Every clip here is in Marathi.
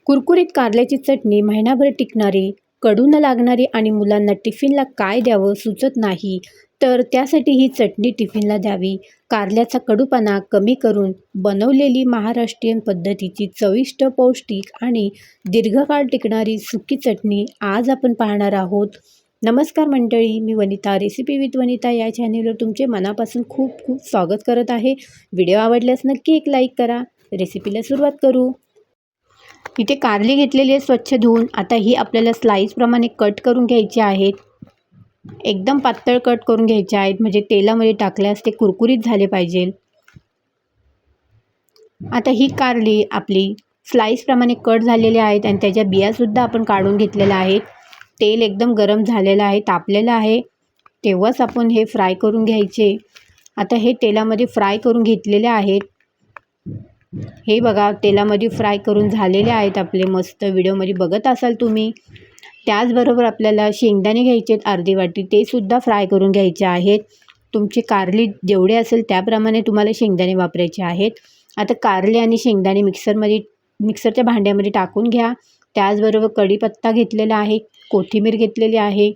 कुरकुरीत कारल्याची चटणी महिनाभर टिकणारी, कडू न लागणारी आणि मुलांना टिफिनला काय द्यावं सुचत नाही, तर त्यासाठी ही चटणी टिफिनला द्यावी. कारल्याचा कडूपणा कमी करून बनवलेली महाराष्ट्रीयन पद्धतीची चविष्ट, पौष्टिक आणि दीर्घकाळ टिकणारी सुकी चटणी आज आपण पाहणार आहोत. नमस्कार मंडळी, मी वनिता, रेसिपी विथ वनिता या चॅनेलवर तुमचे मनापासून खूप खूप स्वागत करत आहे. व्हिडिओ आवडल्यास नक्की एक लाईक करा. रेसिपीला सुरुवात करू. इथे कारली घेतलेली आहे स्वच्छ धुवून. आता ही आपल्याला स्लाईसप्रमाणे कट करून घ्यायची आहेत. एकदम पातळ कट करून घ्यायचे आहेत, म्हणजे तेलामध्ये टाकल्यास ते कुरकुरीत झाले पाहिजे. आता ही कारली आपली स्लाईसप्रमाणे कट झालेली आहेत आणि त्याच्या बियासुद्धा आपण काढून घेतलेल्या आहेत. तेल एकदम गरम झालेलं आहे, तापलेलं आहे, तेव्हाच आपण हे फ्राय करून घ्यायचे. आता हे तेलामध्ये फ्राय करून घेतलेले आहेत. हे बघा, तेलामध्ये फ्राय करून झालेले आहेत आपले, मस्त व्हिडिओमध्ये बघत असाल तुम्ही. त्याचबरोबर आपल्याला शेंगदाणे घ्यायचे आहेत अर्धी वाटी, ते सुद्धा फ्राय करून घ्यायचे आहेत. तुमची कारली जेवढे असेल त्याप्रमाणे तुम्हाला शेंगदाणे वापरायचे आहेत. आता कारले आणि शेंगदाणे मिक्सरच्या भांड्यामध्ये टाकून घ्या. त्याचबरोबर कढीपत्ता घेतलेला आहे, कोथिंबीर घेतलेली आहे,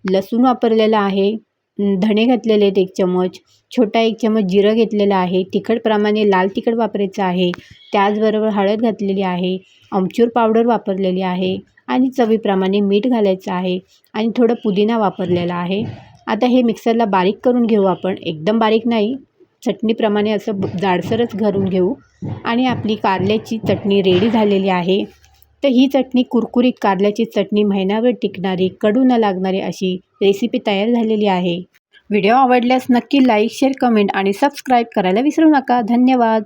लसूण वापरलेला आहे, धणे घातलेले आहेत 1 चमच, छोटा 1 चमच जिरं घेतलेलं आहे, तिखटप्रमाणे लाल तिखट वापरायचं आहे, त्याचबरोबर हळद घातलेली आहे, आमचूर पावडर वापरलेली आहे आणि चवीप्रमाणे मीठ घालायचं आहे आणि थोडं पुदिना वापरलेला आहे. आता हे मिक्सरला बारीक करून घेऊ आपण, एकदम बारीक नाही, चटणीप्रमाणे असं जाडसरच करून घेऊ. आणि आपली कारल्याची चटणी रेडी झालेली आहे. तर ही चटणी, कुरकुरीत कारल्याची चटणी, महिनाभर टिकणारी, कडू न लागणारी अशी रेसिपी तयार झालेली आहे. व्हिडिओ आवडल्यास नक्की लाईक, शेअर, कमेंट आणि सबस्क्राईब करायला विसरू नका. धन्यवाद.